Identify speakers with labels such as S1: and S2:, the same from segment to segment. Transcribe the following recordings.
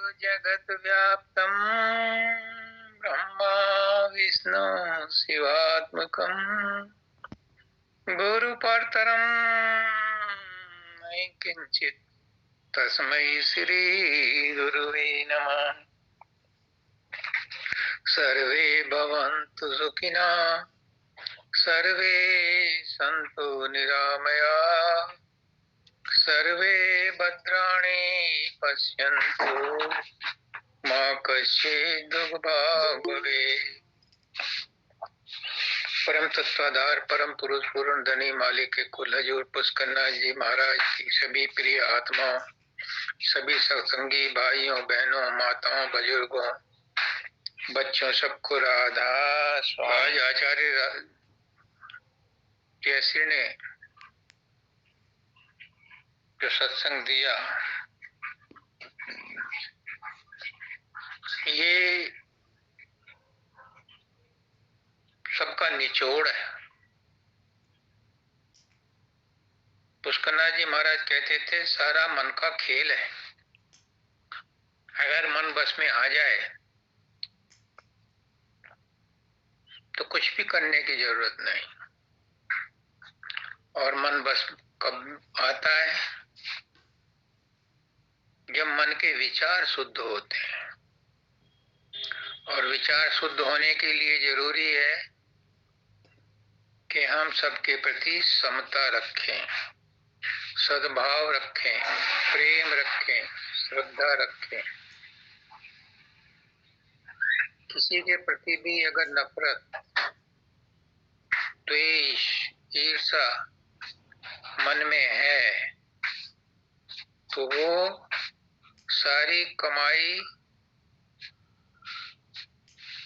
S1: जगत व्याप्तं ब्रह्मा विष्णु शिवात्मकं गुरु परतरं नहीं किंचित तस्मै श्री गुरुवे नमः। सर्वे भवन्तु सुखिनः, सर्वे सन्तु निरामयाः, सर्वे भद्राणि पश्यन्तु मा कश्चित् दुर्भाग् भवेत्। परम तत्वाधार परम पुरुष पूर्ण धनी मालिक के कुल हजूर पुष्करनाथ जी महाराज की सभी प्रिय आत्माओं, सभी सत्संगी भाइयों बहनों माताओं बुजुर्गों बच्चों सबको राधा स्वामी। आचार्य जयश्री ने जो सत्संग दिया ये सबका निचोड़ है। पुष्करनाथ जी महाराज कहते थे सारा मन का खेल है। अगर मन बस में आ जाए तो कुछ भी करने की जरूरत नहीं। और मन बस कब आता है? जब मन के विचार शुद्ध होते हैं। और विचार शुद्ध होने के लिए जरूरी है कि हम सबके प्रति समता रखें, सद्भाव रखें, प्रेम रखें, श्रद्धा रखें। किसी के प्रति भी अगर नफरत, द्वेष, ईर्ष्या मन में है तो वो सारी कमाई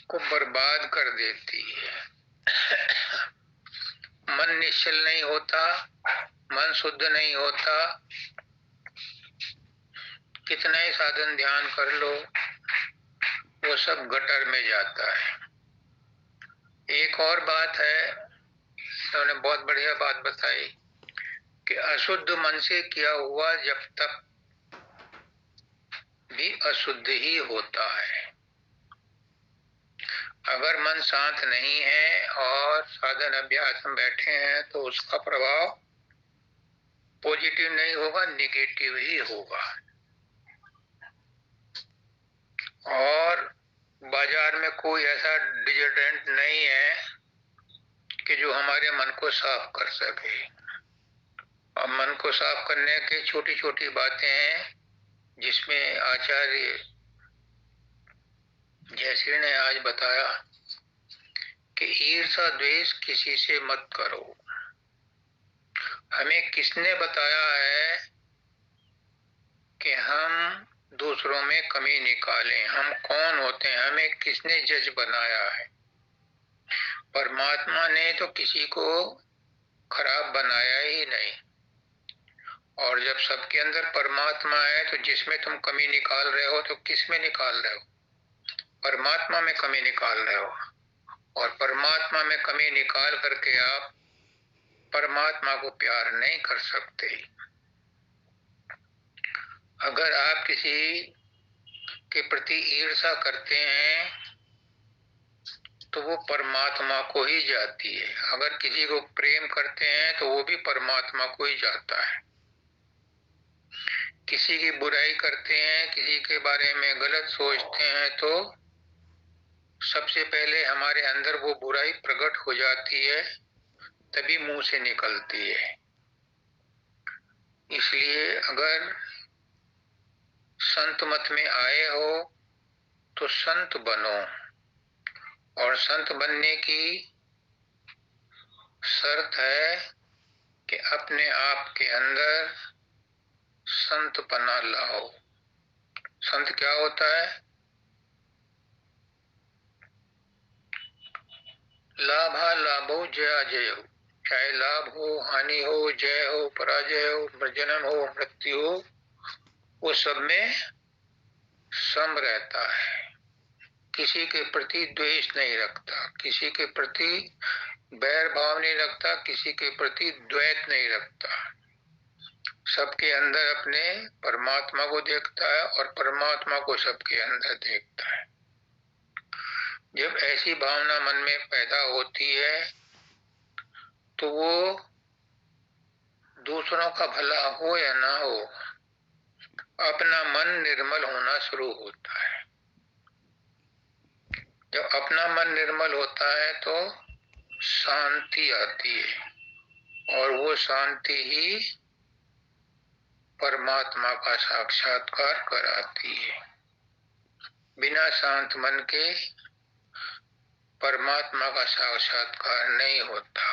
S1: को बर्बाद कर देती है। मन निश्चल नहीं होता, मन शुद्ध नहीं होता। कितना ही साधन ध्यान कर लो वो सब गटर में जाता है। एक और बात है, उन्होंने बहुत बढ़िया बात बताई कि अशुद्ध मन से किया हुआ जब तक भी अशुद्ध ही होता है। अगर मन शांत नहीं है और साधन अभ्यास में बैठे हैं तो उसका प्रभाव पॉजिटिव नहीं होगा, निगेटिव ही होगा। और बाजार में कोई ऐसा डिटर्जेंट नहीं है कि जो हमारे मन को साफ कर सके। और मन को साफ करने की छोटी छोटी बातें हैं जिसमें आचार्य जयश्री ने आज बताया कि ईर्ष्या द्वेष किसी से मत करो। हमें किसने बताया है कि हम दूसरों में कमी निकालें? हम कौन होते हैं? हमें किसने जज बनाया है? परमात्मा ने तो किसी को खराब बनाया ही नहीं। और जब सबके अंदर परमात्मा है तो जिसमें तुम कमी निकाल रहे हो तो किस में निकाल रहे हो? परमात्मा में कमी निकाल रहे हो। और परमात्मा में कमी निकाल करके आप परमात्मा को प्यार नहीं कर सकते। अगर आप किसी के प्रति ईर्ष्या करते हैं तो वो परमात्मा को ही जाती है। अगर किसी को प्रेम करते हैं तो वो भी परमात्मा को ही जाता है। किसी की बुराई करते हैं, किसी के बारे में गलत सोचते हैं तो सबसे पहले हमारे अंदर वो बुराई प्रकट हो जाती है, तभी मुंह से निकलती है। इसलिए अगर संत मत में आए हो तो संत बनो। और संत बनने की शर्त है कि अपने आप के अंदर संतपना लाओ। संत क्या होता है? लाभा लाभो जया जयो। चाहे लाभ हो, हानि हो, जय हो, पराजय हो, जन्म हो, मृत्यु हो, वो सब में सम रहता है। किसी के प्रति द्वेष नहीं रखता, किसी के प्रति बैर भाव नहीं रखता, किसी के प्रति द्वैत नहीं रखता। सबके अंदर अपने परमात्मा को देखता है और परमात्मा को सबके अंदर देखता है। जब ऐसी भावना मन में पैदा होती है तो वो दूसरों का भला हो या ना हो, अपना मन निर्मल होना शुरू होता है। जब अपना मन निर्मल होता है तो शांति आती है और वो शांति ही परमात्मा का साक्षात्कार कराती है। बिना शांत मन के परमात्मा का साक्षात्कार नहीं होता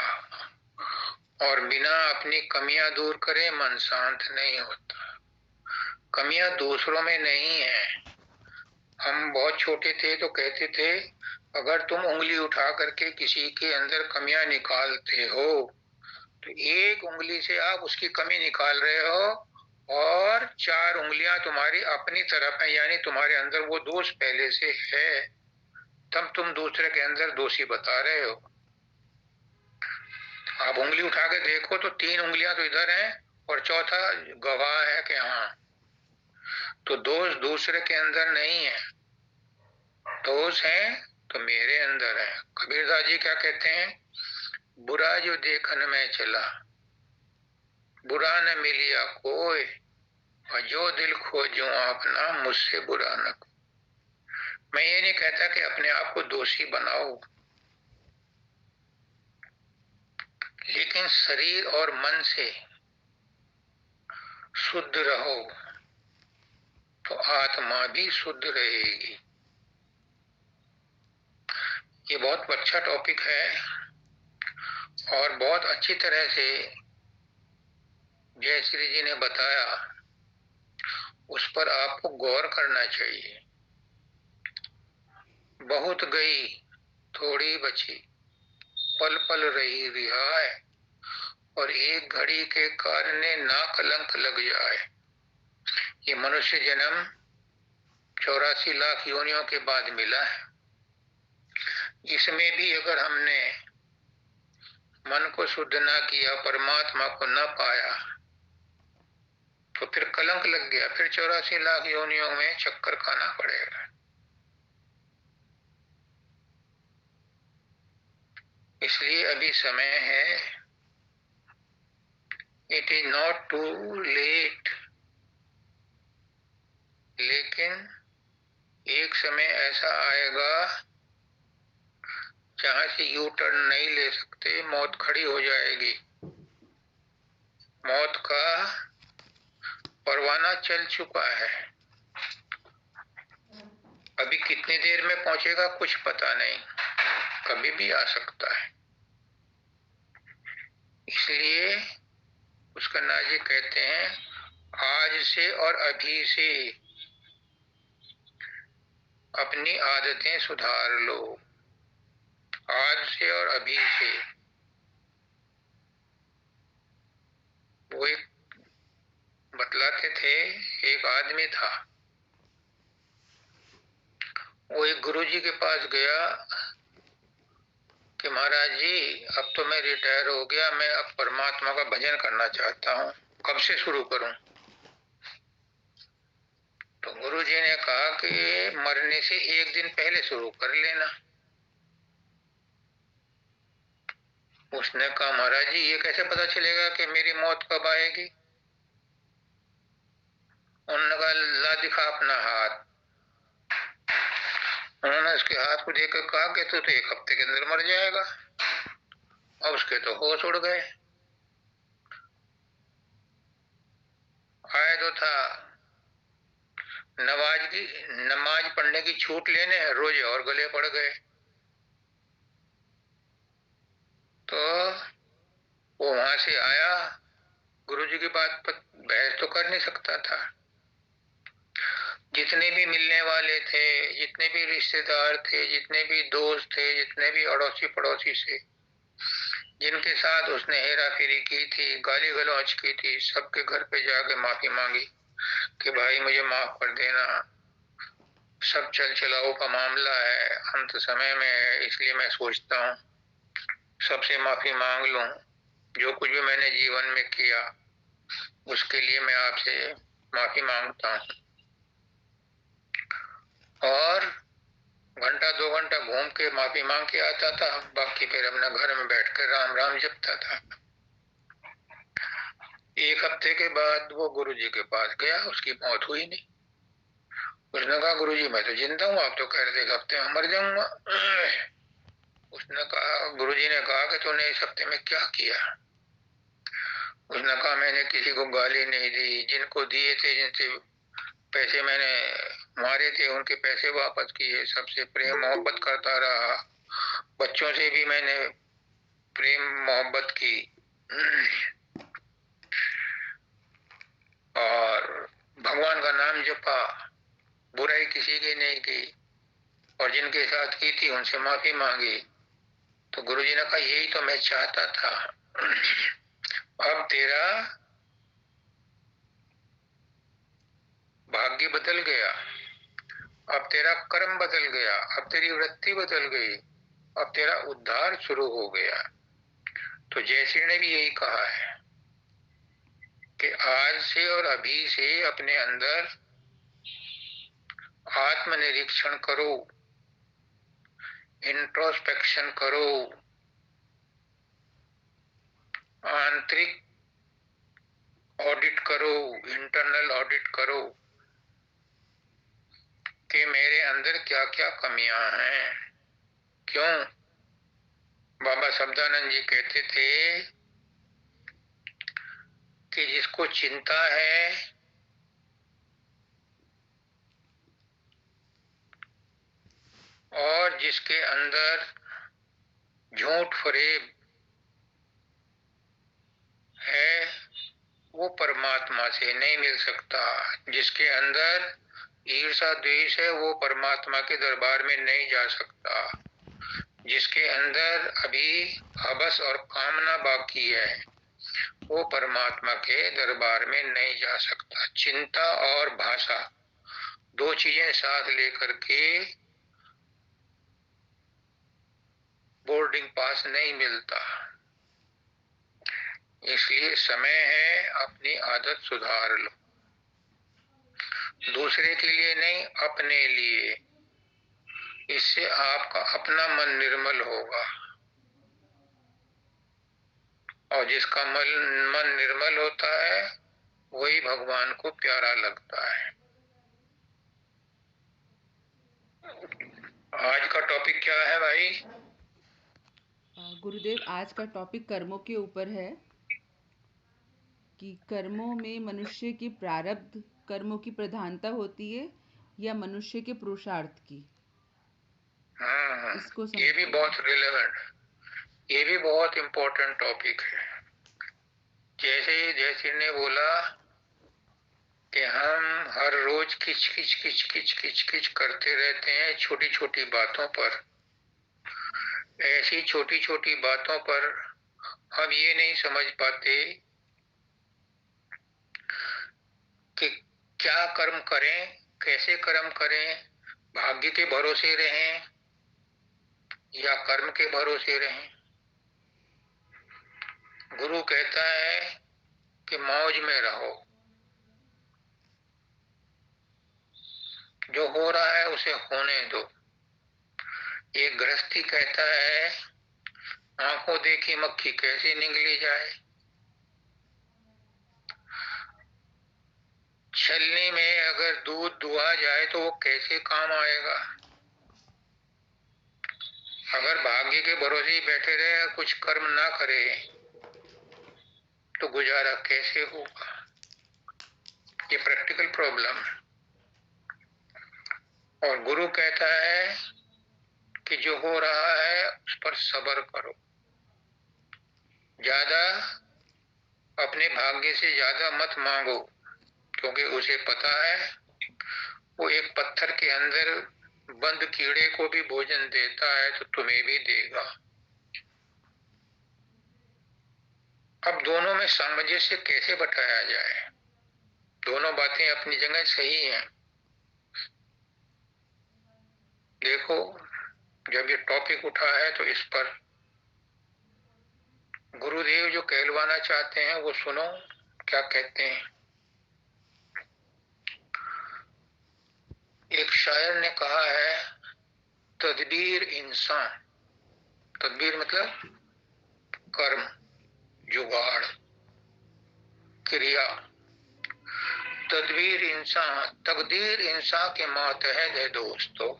S1: और बिना अपनी कमियां दूर करे मन शांत नहीं होता। कमियां दूसरों में नहीं है। हम बहुत छोटे थे तो कहते थे अगर तुम उंगली उठा करके किसी के अंदर कमियां निकालते हो तो एक उंगली से आप उसकी कमी निकाल रहे हो और 4 उंगलियां तुम्हारी अपनी तरफ है, यानी तुम्हारे अंदर वो दोष पहले से है, तब तुम दूसरे के अंदर दोषी बता रहे हो। आप उंगली उठा के देखो तो 3 उंगलियां तो इधर हैं और चौथा गवाह है कि हाँ, तो दोष दूसरे के अंदर नहीं है, दोष है तो मेरे अंदर है। कबीरदास जी क्या कहते हैं, बुरा जो देखन में चला बुरा न मिलिया कोई, और जो दिल खोजूं अपना मुझसे बुरा न को। मैं ये नहीं कहता कि अपने आप को दोषी बनाओ, लेकिन शरीर और मन से शुद्ध रहो तो आत्मा भी शुद्ध रहेगी। ये बहुत अच्छा टॉपिक है और बहुत अच्छी तरह से जयश्री जी ने बताया, उस पर आपको गौर करना चाहिए। बहुत गई थोड़ी बची, पल पल रही रिहाय, और एक घड़ी के कारण ना कलंक लग जाए। ये मनुष्य जन्म 84 लाख योनियों के बाद मिला है। इसमें भी अगर हमने मन को शुद्ध ना किया, परमात्मा को ना पाया, तो फिर कलंक लग गया, फिर 84 लाख योनियों में चक्कर खाना पड़ेगा। इसलिए अभी समय है, it is not too late, लेकिन एक समय ऐसा आएगा जहां से यू टर्न नहीं ले सकते, मौत खड़ी हो जाएगी। मौत का परवाना चल चुका है, अभी कितनी देर में पहुंचेगा कुछ पता नहीं, कभी भी आ सकता है। इसलिए उसका नाजी कहते हैं, आज से और अभी से अपनी आदतें सुधार लो। आज से और अभी से। वो एक बतलाते थे, एक आदमी था, वो एक गुरुजी के पास गया कि महाराज जी अब तो मैं रिटायर हो गया, मैं अब परमात्मा का भजन करना चाहता हूँ, कब से शुरू करूं? तो गुरुजी ने कहा कि मरने से एक दिन पहले शुरू कर लेना। उसने कहा महाराज जी ये कैसे पता चलेगा कि मेरी मौत कब आएगी? उन्होंने कहा ला दिखा अपना हाथ। उन्होंने उसके हाथ को देखकर कहा कि तू तो 1 हफ्ते के अंदर मर जाएगा। अब उसके तो होश उड़ गए। आए तो था नमाज पढ़ने की छूट लेने, रोजे और गले पड़ गए। तो वो वहां से आया, गुरुजी की बात पर बहस तो कर नहीं सकता था। जितने भी मिलने वाले थे, जितने भी रिश्तेदार थे, जितने भी दोस्त थे, जितने भी अड़ोसी पड़ोसी से जिनके साथ उसने हेरा फेरी की थी, गाली गलौज की थी, सबके घर पे जाके माफी मांगी कि भाई मुझे माफ कर देना, सब चल चलाओ का मामला है, अंत समय में है, इसलिए मैं सोचता हूँ सबसे माफी मांग लूं, जो कुछ भी मैंने जीवन में किया उसके लिए मैं आपसे माफी मांगता हूँ। और घंटा 2 घंटा घूम के माफी मांग के आता था, बाकी फिर अपना घर में बैठकर राम राम जपता था। एक हफ्ते के बाद वो गुरुजी के पास गया, उसकी मौत हुई नहीं। उसने कहा गुरुजी मैं तो जिंदा हूँ, आप तो कह रहे थे एक हफ्ते में मर जाऊंगा। उसने कहा, गुरुजी ने कहा कि तूने इस हफ्ते में क्या किया? उसने कहा मैंने किसी को गाली नहीं दी, जिनको दिए थे, जिनसे पैसे मैंने मारे थे उनके पैसे वापस किए, सबसे प्रेम मोहब्बत करता रहा, बच्चों से भी मैंने प्रेम मोहब्बत की, और भगवान का नाम जपा, बुराई किसी की नहीं की, और जिनके साथ की थी उनसे माफी मांगी। तो गुरुजी ने कहा यही तो मैं चाहता था। अब तेरा भाग्य बदल गया, अब तेरा कर्म बदल गया, अब तेरी वृत्ति बदल गई, अब तेरा उद्धार शुरू हो गया। तो जयश्री ने भी यही कहा है कि आज से और अभी से अपने अंदर आत्मनिरीक्षण करो, इंट्रोस्पेक्शन करो, आंतरिक ऑडिट करो, इंटरनल ऑडिट करो कि मेरे अंदर क्या क्या कमियां हैं। क्यों? बाबा शब्दानंद जी कहते थे कि जिसको चिंता है और जिसके अंदर झूठ फरेब है वो परमात्मा से नहीं मिल सकता। जिसके अंदर ईर्षा द्वेष है वो परमात्मा के दरबार में नहीं जा सकता। जिसके अंदर अभी हवस और कामना बाकी है वो परमात्मा के दरबार में नहीं जा सकता। चिंता और भाषा दो चीजें साथ लेकर के बोर्डिंग पास नहीं मिलता। इसलिए समय है अपनी आदत सुधार लो, दूसरे के लिए नहीं अपने लिए। इससे आपका अपना मन निर्मल होगा, और जिसका मन निर्मल होता है वही भगवान को प्यारा लगता है। आज का टॉपिक क्या है भाई?
S2: गुरुदेव आज का टॉपिक कर्मों के ऊपर है कि कर्मों में मनुष्य की प्रारब्ध कर्मों की प्रधानता होती है या मनुष्य के पुरुषार्थ की।
S1: हाँ,
S2: इसको
S1: ये भी
S2: समझिए।
S1: बहुत रिलेवेंट, ये भी बहुत इम्पोर्टेंट टॉपिक है। जैसे जैसे ने बोला कि हम हर रोज किच किच किच किच किच किच करते रहते हैं छोटी छोटी बातों पर। ऐसी छोटी छोटी बातों पर हम ये नहीं समझ पाते कि क्या कर्म करें, कैसे कर्म करें, भाग्य के भरोसे रहें या कर्म के भरोसे रहें। गुरु कहता है कि मौज में रहो, जो हो रहा है उसे होने दो। एक गृहस्थी कहता है आंखों देखी मक्खी कैसे निगली जाए। छलनी में अगर दूध दुहा जाए तो वो कैसे काम आएगा। अगर भाग्य के भरोसे ही बैठे रहे, कुछ कर्म ना करे तो गुजारा कैसे होगा। ये प्रैक्टिकल प्रॉब्लम है। और गुरु कहता है कि जो हो रहा है उस पर सब्र करो। ज्यादा अपने भाग्य से ज्यादा मत मांगो, क्योंकि उसे पता है वो एक पत्थर के अंदर बंद कीड़े को भी भोजन देता है तो तुम्हें भी देगा। अब दोनों में सामंजस्य कैसे बैठाया जाए? दोनों बातें अपनी जगह सही हैं। देखो, जब ये टॉपिक उठा है तो इस पर गुरुदेव जो कहलवाना चाहते हैं वो सुनो क्या कहते हैं, एक शायर ने कहा है, तदबीर इंसान, तदबीर मतलब कर्म, जुगाड़, क्रिया, तदबीर इंसान, तकदीर इंसान के मातहत है दोस्तों,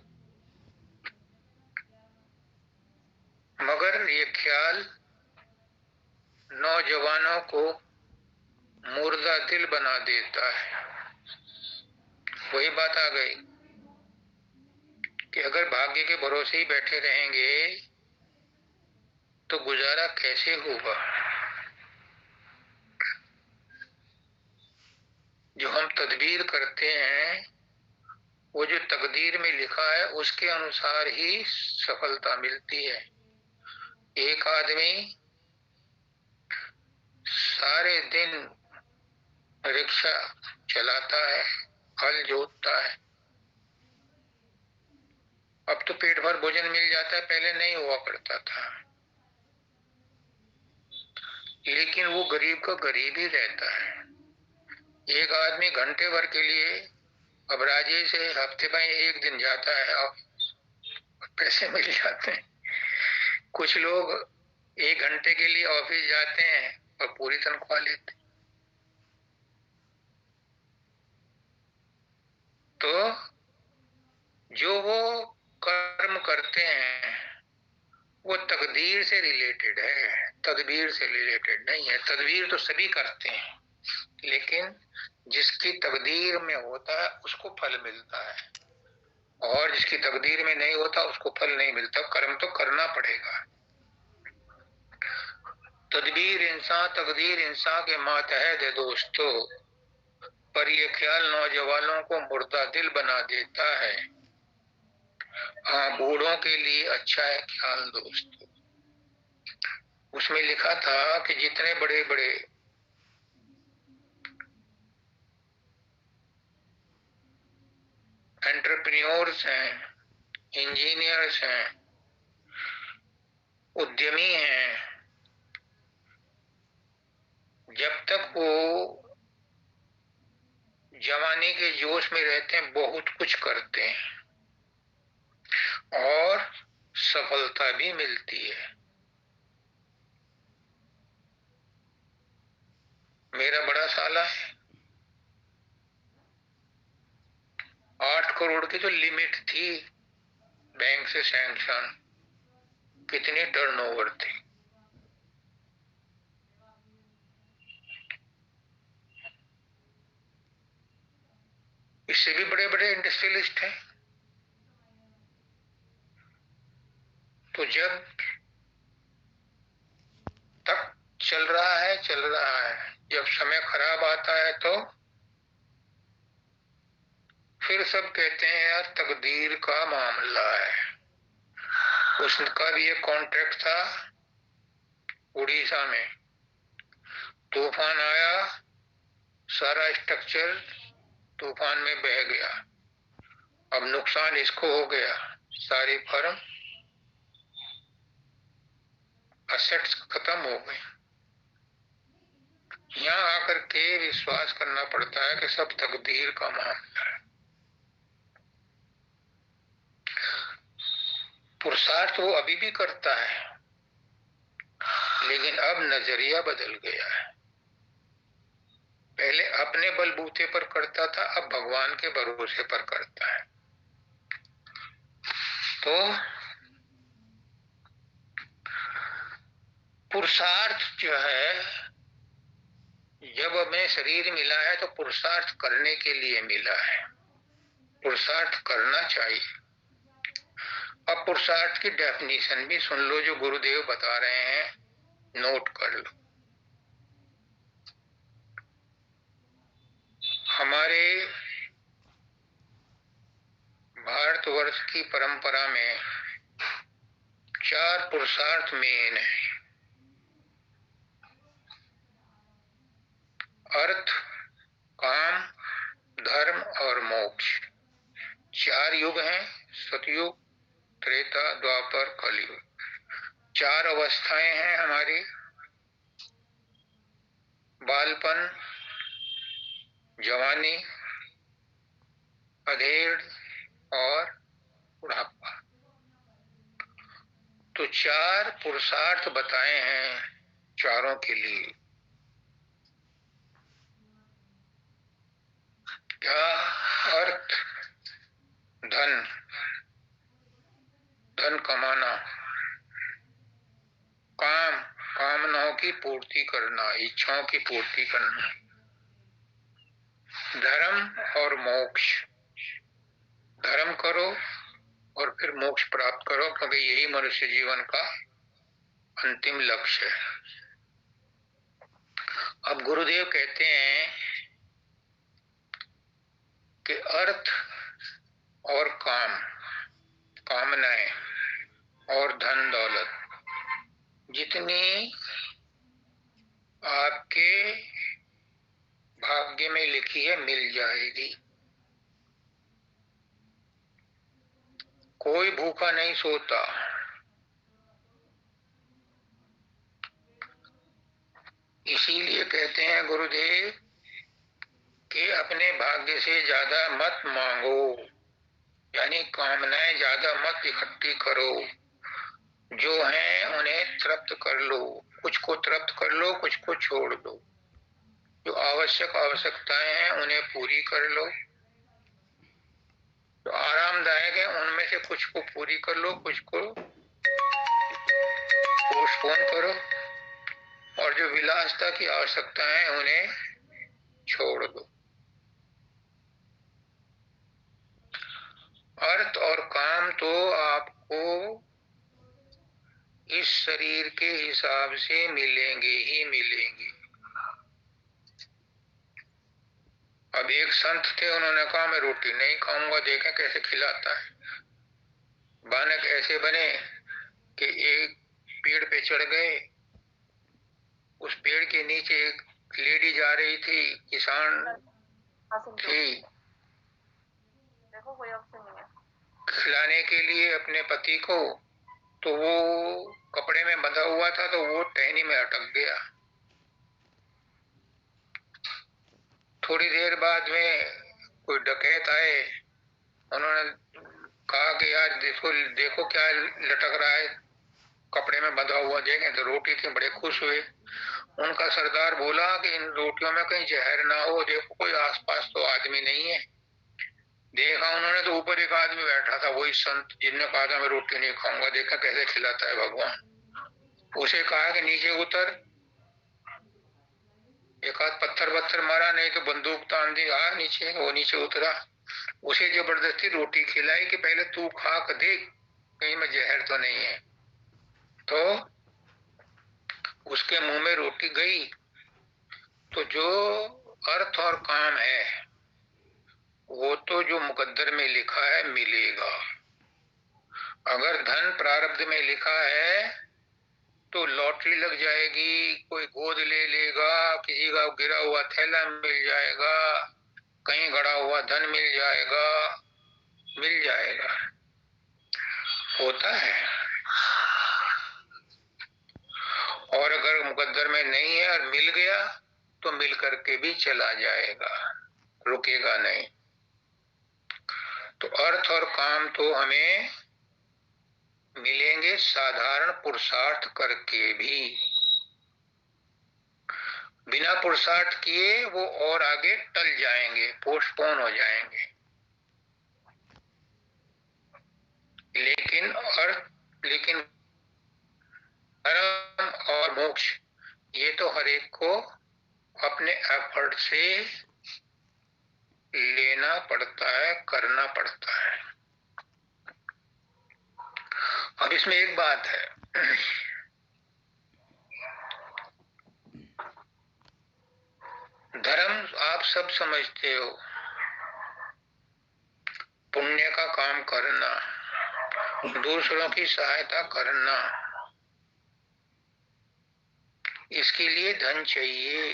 S1: मगर ये ख्याल नौजवानों को मुर्दा दिल बना देता है। वही बात आ गई कि अगर भाग्य के भरोसे ही बैठे रहेंगे तो गुजारा कैसे होगा। जो हम तदबीर करते हैं वो जो तकदीर में लिखा है उसके अनुसार ही सफलता मिलती है। एक आदमी सारे दिन रिक्शा चलाता है, हल जोतता है, अब तो पेट भर भोजन मिल जाता है, पहले नहीं हुआ करता था, लेकिन वो गरीब का गरीब ही रहता है। एक आदमी घंटे भर के लिए अब राजे से हफ्ते में एक दिन जाता है, अब पैसे मिल जाते हैं। कुछ लोग एक घंटे के लिए ऑफिस जाते हैं और पूरी तनख्वाह लेते हैं। तो जो वो कर्म करते हैं वो तकदीर से रिलेटेड है, तदबीर से रिलेटेड नहीं है। तदबीर तो सभी करते हैं, लेकिन जिसकी तकदीर में होता है उसको फल मिलता है, और जिसकी तकदीर में नहीं होता उसको फल नहीं मिलता। कर्म तो करना पड़ेगा। तदबीर इंसान, तकदीर इंसान के मातहत है दोस्तों, पर ये ख्याल नौजवानों को मुर्दा दिल बना देता है। हाँ, बूढ़ों के लिए अच्छा है ख्याल दोस्तों। उसमें लिखा था कि जितने बड़े बड़े एंटरप्रेन्योर्स हैं, इंजीनियर्स हैं, उद्यमी हैं, जब तक वो जवानी के जोश में रहते हैं बहुत कुछ करते हैं और सफलता भी मिलती है। मेरा बड़ा साला है, 8 करोड़ की तो लिमिट थी बैंक से सैंक्शन, कितनी टर्नओवर थी। इससे भी बड़े बड़े इंडस्ट्रियलिस्ट हैं। तो जब तक चल रहा है चल रहा है, जब समय खराब आता है तो फिर सब कहते हैं यार तकदीर का मामला है। उसका भी एक कॉन्ट्रैक्ट था उड़ीसा में, तूफान आया, सारा स्ट्रक्चर तूफान में बह गया, अब नुकसान इसको हो गया, सारी फर्म असेट्स खत्म हो गए। यहाँ आकर के विश्वास करना पड़ता है कि सब तकदीर का मामला है। पुरुषार्थ वो अभी भी करता है, लेकिन अब नजरिया बदल गया है। पहले अपने बलबूते पर करता था, अब भगवान के भरोसे पर करता है। तो पुरुषार्थ जो है, जब हमें शरीर मिला है तो पुरुषार्थ करने के लिए मिला है, पुरुषार्थ करना चाहिए। अब पुरुषार्थ की डेफिनेशन भी सुन लो, जो गुरुदेव बता रहे हैं, नोट कर लो। हमारे भारतवर्ष की परंपरा में 4 पुरुषार्थ मेन है। अर्थ, काम, धर्म और मोक्ष। 4 युग हैं, सतयुग, त्रेता, द्वापर, कलयुग। 4 अवस्थाएं हैं हमारी, बालपन, जवानी, अधेड़ और बुढ़ापा। तो 4 पुरुषार्थ बताए हैं चारों के लिए। क्या? अर्थ, धन, धन कमाना, काम, कामनाओं की पूर्ति करना, इच्छाओं की पूर्ति करना, धर्म और मोक्ष, धर्म करो और फिर मोक्ष प्राप्त करो, क्योंकि यही मनुष्य जीवन का अंतिम लक्ष्य है। अब गुरुदेव कहते हैं कि अर्थ और काम, कामनाएं और धन दौलत जितनी आपके भाग्य में लिखी है मिल जाएगी। कोई भूखा नहीं सोता। इसीलिए कहते हैं गुरुदेव कि अपने भाग्य से ज्यादा मत मांगो, यानी कामनाएं ज्यादा मत इकट्ठी करो। जो है उन्हें तृप्त कर लो, कुछ को तृप्त कर लो, कुछ को छोड़ दो। जो आवश्यकताएं हैं उन्हें पूरी कर लो, जो आरामदायक है उनमें से कुछ को पूरी कर लो, कुछ को पोस्टपोन करो, और जो विलासता की आवश्यकताएं हैं उन्हें छोड़ दो। अर्थ और काम तो आपको इस शरीर के हिसाब से मिलेंगे ही मिलेंगे। अब एक संत थे, उन्होंने कहा मैं रोटी नहीं खाऊंगा, देखें कैसे खिलाता है। बानक ऐसे बने कि एक पेड़ पे चढ़ गए। उस पेड़ के नीचे एक लेडी जा रही थी, किसान थी, खिलाने के लिए अपने पति को। तो वो कपड़े में बंधा हुआ था, तो वो टहनी में अटक गया। थोड़ी देर बाद में कोई डकैत आए, उन्होंने कहा कि यार देखो देखो क्या लटक रहा है, कपड़े में बंधा हुआ। देखें तो रोटी थी, बड़े खुश हुए। उनका सरदार बोला कि इन रोटियों में कहीं जहर ना हो, देखो कोई आसपास तो आदमी नहीं है। देखा उन्होंने तो ऊपर एक आदमी बैठा था, वही संत जिनने कहा था मैं रोटी नहीं खाऊंगा, देखा कैसे खिलाता है भगवान। उसे कहा कि नीचे उतर। एक आध पत्थर वत्थर मारा, नहीं तो बंदूक तान दी, आ नीचे। वो नीचे उतरा, उसे जबरदस्ती रोटी खिलाई कि पहले तू खा कर देख कहीं में जहर तो नहीं है। तो उसके मुंह में रोटी गई। तो जो अर्थ और काम है वो तो जो मुकद्दर में लिखा है मिलेगा। अगर धन प्रारब्ध में लिखा है तो लॉटरी लग जाएगी, कोई गोद ले लेगा, किसी का गिरा हुआ थैला मिल जाएगा, कहीं गड़ा हुआ धन मिल जाएगा, मिल जाएगा, होता है। और अगर मुकद्दर में नहीं है और मिल गया तो मिल करके भी चला जाएगा, रुकेगा नहीं। तो अर्थ और काम तो हमें मिलेंगे साधारण पुरुषार्थ करके भी। बिना पुरुषार्थ किए वो और आगे टल जाएंगे, पोस्टपोन हो जाएंगे। लेकिन धर्म और मोक्ष ये तो हर एक को अपने एफर्ट से लेना पड़ता है, करना पड़ता है। अब इसमें एक बात है, धर्म आप सब समझते हो, पुण्य का काम करना, दूसरों की सहायता करना, इसके लिए धन चाहिए।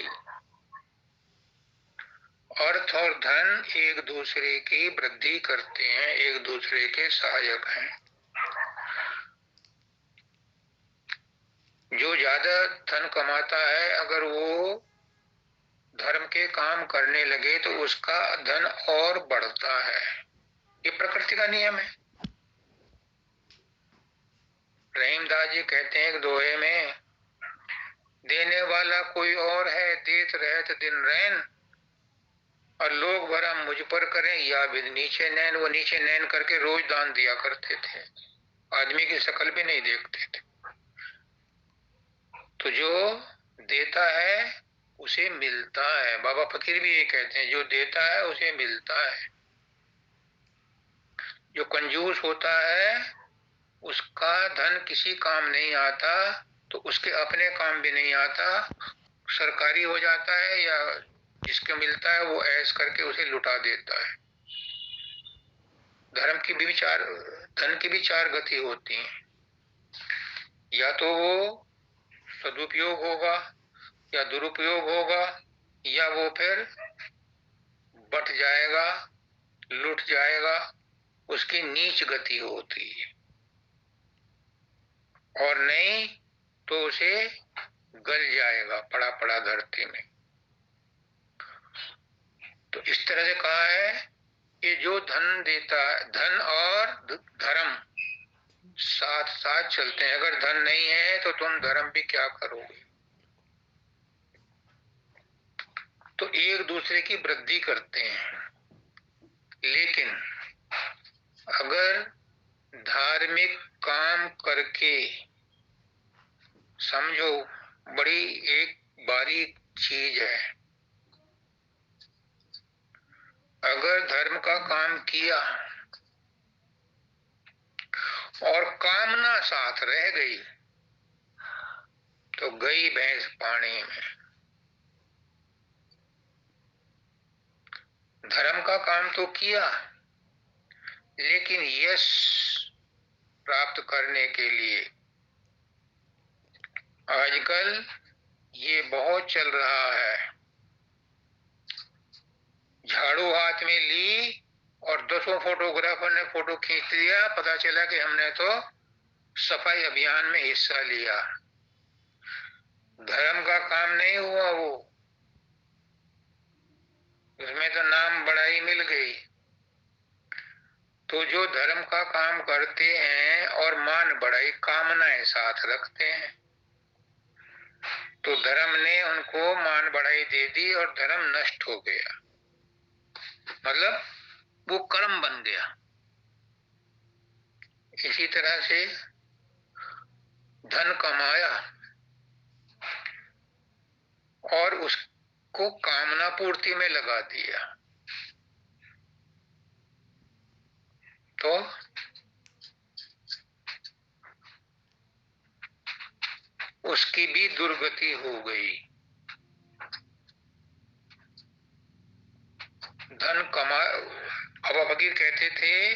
S1: अर्थ और धन एक दूसरे की वृद्धि करते हैं, एक दूसरे के सहायक हैं। जो ज्यादा धन कमाता है, अगर वो धर्म के काम करने लगे तो उसका धन और बढ़ता है। ये प्रकृति का नियम है। रहीमदास जी कहते हैं कि दोहे में, देने वाला कोई और है, देत रहत दिन रैन, और लोग भरा मुझ पर करें या भी नीचे नैन। वो नीचे नैन करके रोज दान दिया करते थे, आदमी की शक्ल भी नहीं देखते थे। तो जो देता है उसे मिलता है। बाबा फकीर भी ये कहते हैं, जो देता है उसे मिलता है। जो कंजूस होता है उसका धन किसी काम नहीं आता, तो उसके अपने काम भी नहीं आता, सरकारी हो जाता है, या जिसको मिलता है वो ऐश करके उसे लुटा देता है। धर्म की भी चार, धन की भी चार गति होती है। या तो वो सदुपयोग होगा, या दुरुपयोग होगा, या वो फिर बट जाएगा, लुट जाएगा, उसकी नीच गति होती है। और नहीं तो उसे गल जाएगा पड़ा पड़ा धरती में। तो इस तरह से कहा है कि जो धन देता है, धन और धर्म साथ साथ चलते हैं। अगर धन नहीं है तो तुम धर्म भी क्या करोगे। तो एक दूसरे की वृद्धि करते हैं। लेकिन अगर धार्मिक काम करके, समझो बड़ी एक बारीक चीज है, अगर धर्म का काम किया और कामना साथ रह गई तो गई भैंस पानी में। धर्म का काम तो किया, लेकिन यश प्राप्त करने के लिए आजकल ये बहुत चल रहा है, झाड़ू हाथ में ली और 10 फोटोग्राफर ने फोटो खींच लिया, पता चला कि हमने तो सफाई अभियान में हिस्सा लिया। धर्म का काम नहीं हुआ वो, उसमें तो नाम बड़ाई मिल गई। तो जो धर्म का काम करते हैं और मान बड़ाई कामनाएं साथ रखते हैं, तो धर्म ने उनको मान बढ़ाई दे दी और धर्म नष्ट हो गया, मतलब वो कर्म बन गया। इसी तरह से धन कमाया और उसको कामना पूर्ति में लगा दिया, तो उसकी भी दुर्गति हो गई। धन कमा, बाबा फकीर कहते थे,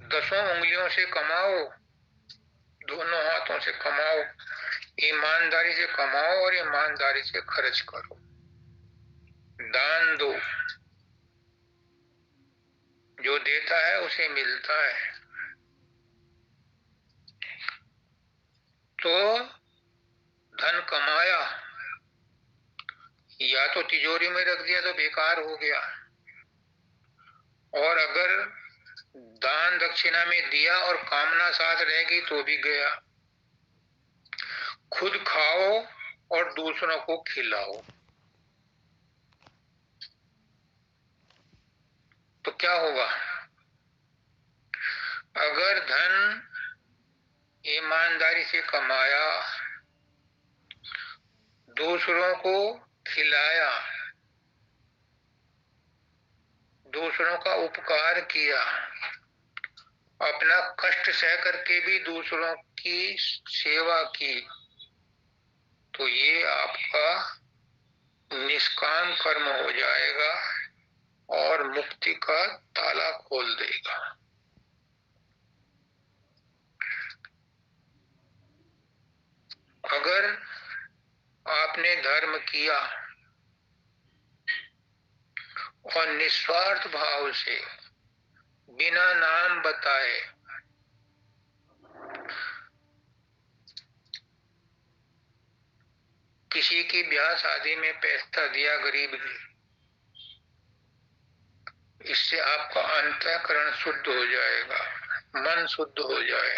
S1: 10 उंगलियों से कमाओ, दोनों हाथों से कमाओ, ईमानदारी से कमाओ और ईमानदारी से खर्च करो, दान दो। जो देता है उसे मिलता है। तो धन कमाया, या तो तिजोरी में रख दिया तो बेकार हो गया, और अगर दान दक्षिणा में दिया और कामना साथ रह गई तो भी गया। खुद खाओ और दूसरों को खिलाओ, तो क्या होगा। अगर धन ईमानदारी से कमाया, दूसरों को खिलाया, दूसरों का उपकार किया, अपना कष्ट सह करके भी दूसरों की सेवा की, तो ये आपका निष्काम कर्म हो जाएगा और मुक्ति का ताला खोल देगा। अगर आपने धर्म किया और निस्वार्थ भाव से बिना नाम बताए किसी की ब्याह शादी में पैसा दिया गरीब की, इससे आपका अंतःकरण शुद्ध हो जाएगा, मन शुद्ध हो जाए।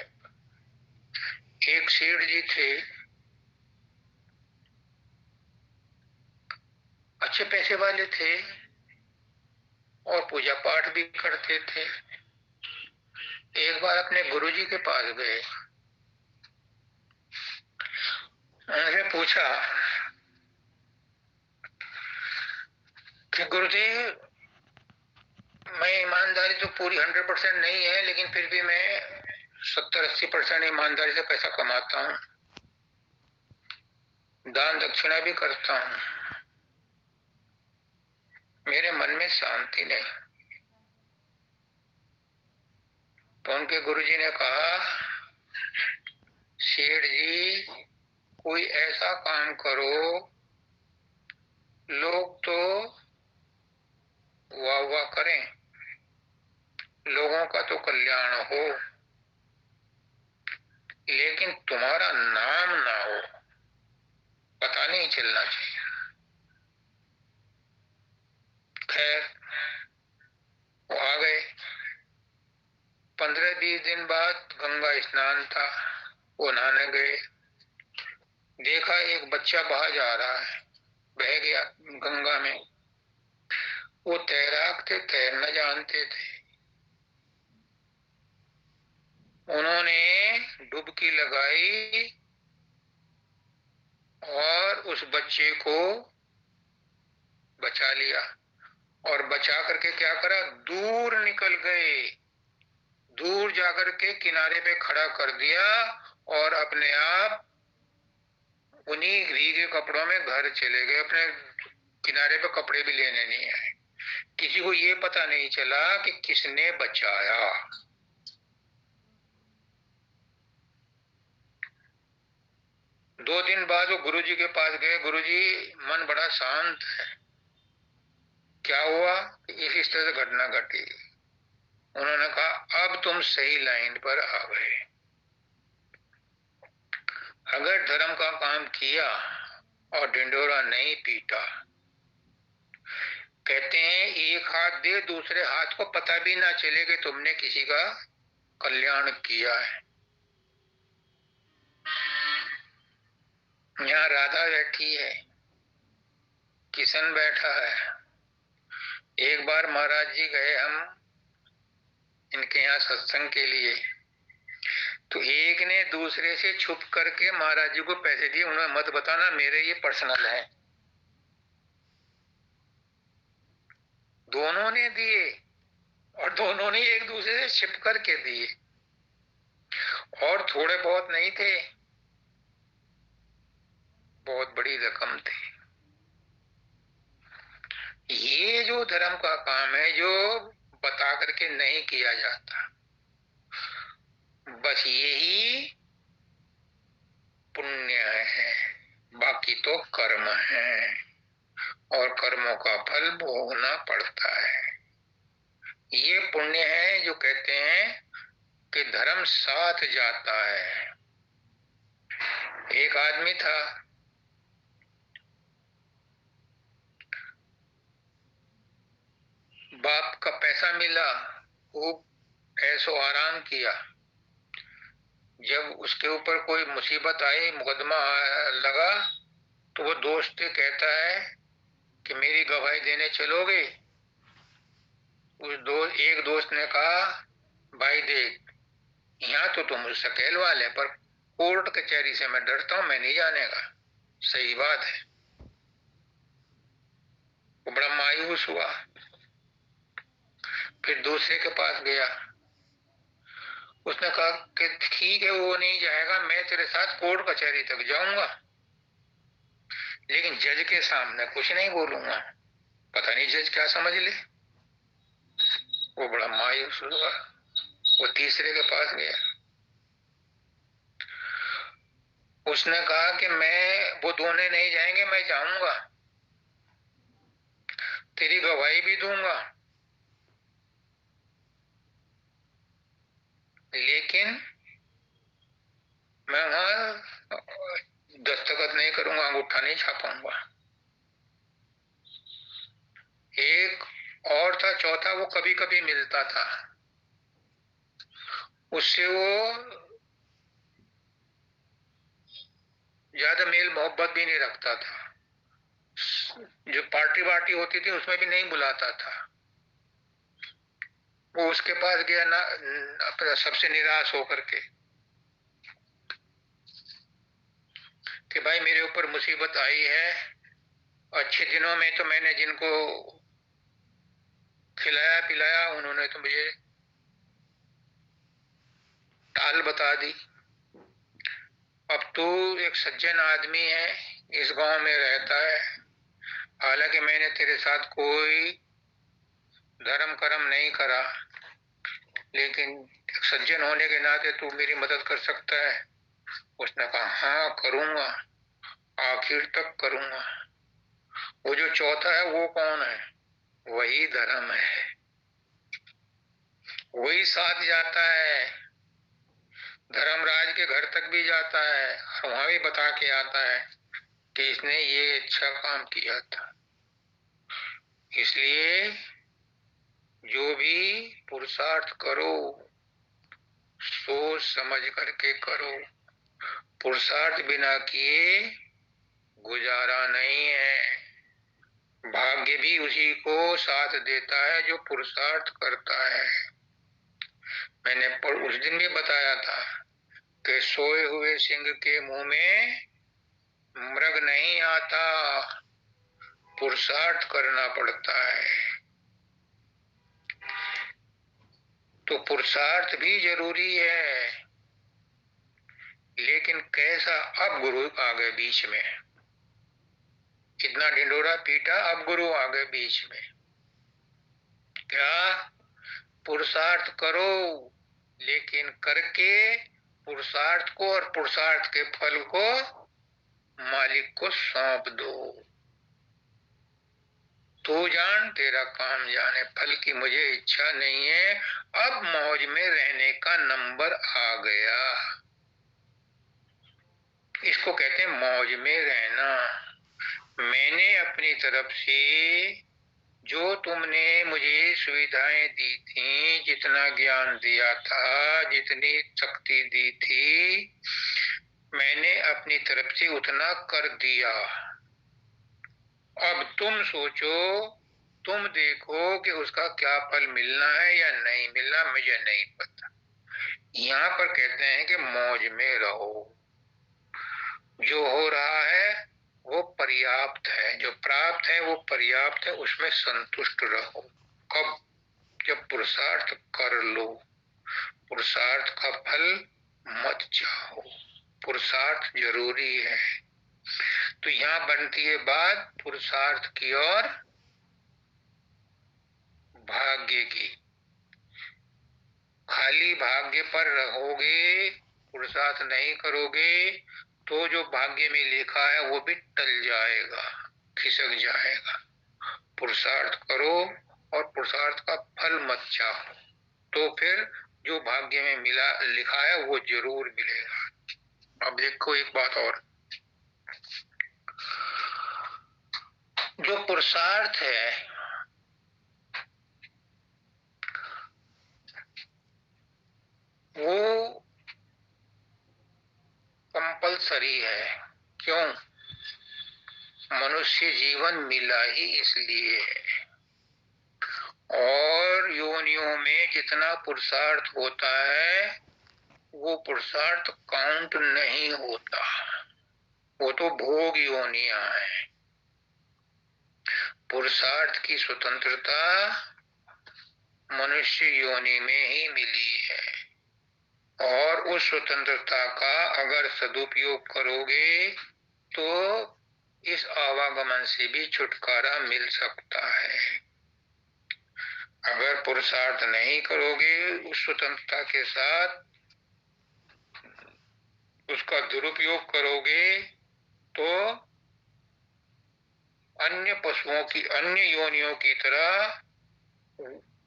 S1: एक सेठ जी थे, अच्छे पैसे वाले थे और पूजा पाठ भी करते थे। एक बार अपने गुरुजी के पास गए, उनसे पूछा कि गुरुदेव, मैं ईमानदारी तो पूरी 100% नहीं है, लेकिन फिर भी मैं 70-80% ईमानदारी से पैसा कमाता हूँ, दान दक्षिणा भी करता हूँ, मेरे मन में शांति नहीं। तो उनके गुरुजी ने कहा, सेठ जी, कोई ऐसा काम करो, लोग तो वाह वाह करें, लोगों का तो कल्याण हो, लेकिन तुम्हारा नाम ना हो, पता नहीं चलना चाहिए। खैर, वो आ गए। 15-20 दिन बाद गंगा स्नान था, वो नहाने गए। देखा एक बच्चा बाहर जा रहा है, बह गया गंगा में। वो तैराक थे, तैरना जानते थे। उन्होंने डुबकी लगाई और उस बच्चे को बचा लिया, और बचा करके क्या करा, दूर निकल गए, दूर जाकर के किनारे पे खड़ा कर दिया, और अपने आप उन्हीं भीगे कपड़ों में घर चले गए। अपने किनारे पे कपड़े भी लेने नहीं आए। किसी को ये पता नहीं चला कि किसने बचाया। 2 दिन बाद वो गुरुजी के पास गए। गुरुजी, मन बड़ा शांत है, क्या हुआ? इस तरह से घटना घटी। उन्होंने कहा, अब तुम सही लाइन पर आ गए। अगर धर्म का काम किया और ढिंढोरा नहीं पीटा, कहते हैं एक हाथ दे, दूसरे हाथ को पता भी ना चले कि तुमने किसी का कल्याण किया है। यहाँ राधा बैठी है, किशन बैठा है। एक बार महाराज जी गए हम इनके यहाँ सत्संग के लिए, तो एक ने दूसरे से छुप करके महाराज जी को पैसे दिए। उन्हें मत बताना, मेरे ये पर्सनल है। दोनों ने दिए, और दोनों ने एक दूसरे से छिप करके दिए, और थोड़े बहुत नहीं थे, बहुत बड़ी रकम थी। ये जो धर्म का काम है, जो बता करके नहीं किया जाता, बस यही पुण्य है, बाकी तो कर्म है, और कर्मों का फल भोगना पड़ता है। ये पुण्य है जो कहते हैं कि धर्म साथ जाता है। एक आदमी था, बाप का पैसा मिला, खूब ऐशो आराम किया। जब उसके ऊपर कोई मुसीबत आई, मुकदमा लगा, तो वो दोस्त से कहता है कि मेरी गवाही देने चलोगे? एक दोस्त ने कहा, भाई देख, यहाँ तो तुम सकेल वाले, पर कोर्ट कचहरी से मैं डरता हूं, मैं नहीं जाने का। सही बात है। वो बड़ा मायूस हुआ, फिर दूसरे के पास गया। उसने कहा कि ठीक है, वो नहीं जाएगा, मैं तेरे साथ कोर्ट कचहरी तक जाऊंगा, लेकिन जज के सामने कुछ नहीं बोलूंगा, पता नहीं जज क्या समझ ले। वो बड़ा मायूस हुआ, वो तीसरे के पास गया। उसने कहा कि मैं, वो दोनों नहीं जाएंगे, मैं जाऊंगा, तेरी गवाही भी दूंगा, लेकिन मैं वहां दस्तखत नहीं करूंगा, अंगूठा नहीं छापूंगा। एक और था, चौथा, वो कभी कभी मिलता था, उससे वो ज्यादा मेल मोहब्बत भी नहीं रखता था। जो पार्टी वार्टी होती थी उसमें भी नहीं बुलाता था। वो उसके पास गया ना, अपना सबसे निराश होकर के, कि भाई मेरे ऊपर मुसीबत आई है, अच्छे दिनों में तो मैंने जिनको खिलाया पिलाया उन्होंने तो मुझे टाल बता दी। अब तू एक सज्जन आदमी है, इस गांव में रहता है, हालांकि मैंने तेरे साथ कोई धर्म कर्म नहीं करा, लेकिन एक सज्जन होने के नाते तू मेरी मदद कर सकता है। उसने कहा हाँ करूंगा, आखिर तक करूंगा। वो जो चौथा है वो कौन है? वही धर्म है। वही साथ जाता है, धर्मराज के घर तक भी जाता है और वहां भी बता के आता है कि इसने ये अच्छा काम किया था। इसलिए जो भी पुरुषार्थ करो, सोच समझ करके करो। पुरुषार्थ बिना किए गुजारा नहीं है। भाग्य भी उसी को साथ देता है जो पुरुषार्थ करता है। मैंने उस दिन भी बताया था कि सोए हुए सिंह के मुंह में मृग नहीं आता, पुरुषार्थ करना पड़ता है। तो पुरुषार्थ भी जरूरी है, लेकिन कैसा? अब गुरु आ गए बीच में, इतना ढिंडोरा पीटा, अब गुरु आ गए बीच में। क्या? पुरुषार्थ करो, लेकिन करके पुरुषार्थ को और पुरुषार्थ के फल को मालिक को सौंप दो। तू जान, तेरा काम जाने, फल की मुझे इच्छा नहीं है, अब मौज में रहने का नंबर आ गया। इसको कहते हैं मौज में रहना। मैंने अपनी तरफ से जो तुमने मुझे सुविधाएं दी थी, जितना ज्ञान दिया था, जितनी शक्ति दी थी, मैंने अपनी तरफ से उतना कर दिया। अब तुम सोचो, तुम देखो कि उसका क्या फल मिलना है या नहीं मिलना, मुझे नहीं पता। यहाँ पर कहते हैं कि मौज में रहो, जो हो रहा है वो पर्याप्त है, जो प्राप्त है वो पर्याप्त है, उसमें संतुष्ट रहो। कब? जब पुरुषार्थ कर लो। पुरुषार्थ का फल मत चाहो, पुरुषार्थ जरूरी है। तो यहाँ बनती है बात पुरुषार्थ की और भाग्य की। खाली भाग्य पर रहोगे, पुरुषार्थ नहीं करोगे, तो जो भाग्य में लिखा है वो भी टल जाएगा, खिसक जाएगा। पुरुषार्थ करो और पुरुषार्थ का फल मत चाहो, तो फिर जो भाग्य में मिला लिखा है वो जरूर मिलेगा। अब देखो एक बात और, जो पुरुषार्थ है वो कंपलसरी है। क्यों? मनुष्य जीवन मिला ही इसलिए है, और योनियों में जितना पुरुषार्थ होता है वो पुरुषार्थ काउंट नहीं होता, वो तो भोग योनियां हैं। पुरुषार्थ की स्वतंत्रता मनुष्य योनि में ही मिली है, और उस स्वतंत्रता का अगर सदुपयोग करोगे तो इस आवागमन से भी छुटकारा मिल सकता है। अगर पुरुषार्थ नहीं करोगे उस स्वतंत्रता के साथ, उसका दुरुपयोग करोगे, तो अन्य पशुओं की, अन्य योनियों की तरह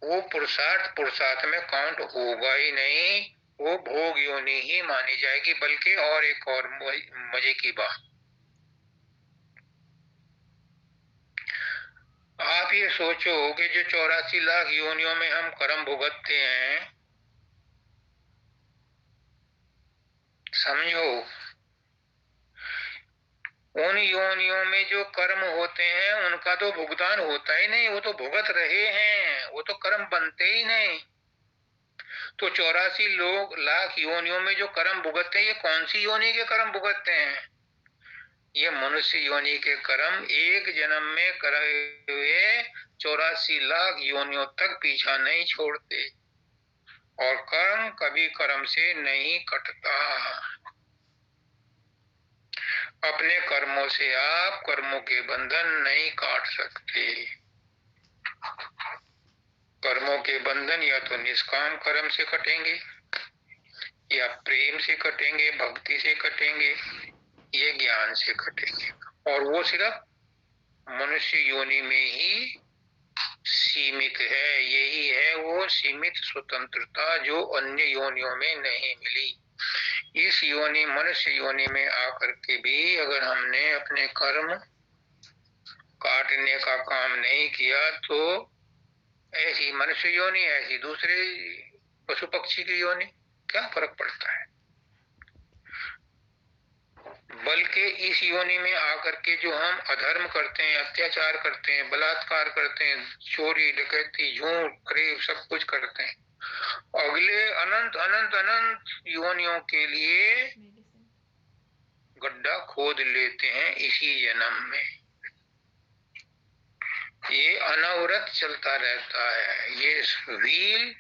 S1: वो पुरुषार्थ पुरुषार्थ में काउंट होगा ही नहीं, वो भोग योनि ही मानी जाएगी। बल्कि और एक और मजे की बात, आप ये सोचो कि जो 84 लाख योनियों में हम कर्म भुगतते हैं, समझो, उन योनियों में जो कर्म होते हैं उनका तो भुगतान होता ही नहीं, वो तो भुगत रहे हैं, वो तो कर्म बनते ही नहीं। तो 84 लाख योनियों में जो कर्म भुगतते हैं, ये कौन सी योनि के कर्म भुगतते हैं? ये मनुष्य योनि के कर्म एक जन्म में करे हुए 84 लाख योनियों तक पीछा नहीं छोड़ते, और कर्म कभी कर्म से नहीं कटता। अपने कर्मों से आप कर्मों के बंधन नहीं काट सकते। कर्मों के बंधन या तो निष्काम कर्म से कटेंगे, या प्रेम से कटेंगे, भक्ति से कटेंगे, ये ज्ञान से कटेंगे, और वो सिर्फ मनुष्य योनि में ही सीमित है। यही है वो सीमित स्वतंत्रता जो अन्य योनियों में नहीं मिली। इस योनि, मनुष्य योनि में आकर के भी अगर हमने अपने कर्म काटने का काम नहीं किया, तो ऐसी मनुष्य योनि, ऐसी दूसरे पशु पक्षी की योनि, क्या फर्क पड़ता है? बल्कि इस योनि में आकर के जो हम अधर्म करते हैं, अत्याचार करते हैं, बलात्कार करते हैं, चोरी डकैती झूठ फरेब सब कुछ करते हैं, अगले अनंत अनंत अनंत योनियों के लिए गड्ढा खोद लेते हैं इसी जन्म में। ये अनवरत चलता रहता है, ये व्हील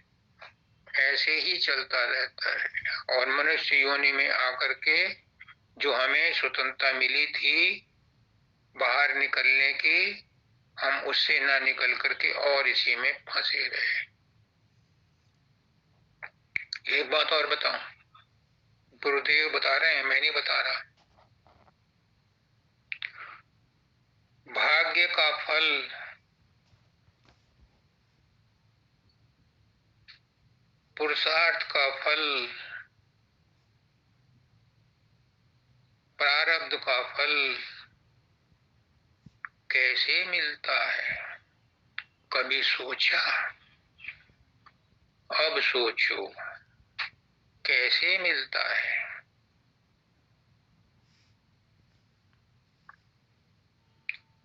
S1: ऐसे ही चलता रहता है। और मनुष्य योनि में आकर के जो हमें स्वतंत्रता मिली थी बाहर निकलने की, हम उससे ना निकल करके और इसी में फंसे रहे। एक बात और बताऊं, गुरुदेव बता रहे हैं, मैं नहीं बता रहा। भाग्य का फल पुरुषार्थ का फल, प्रारब्ध का फल कैसे मिलता है? कभी सोचा? अब सोचो कैसे मिलता है।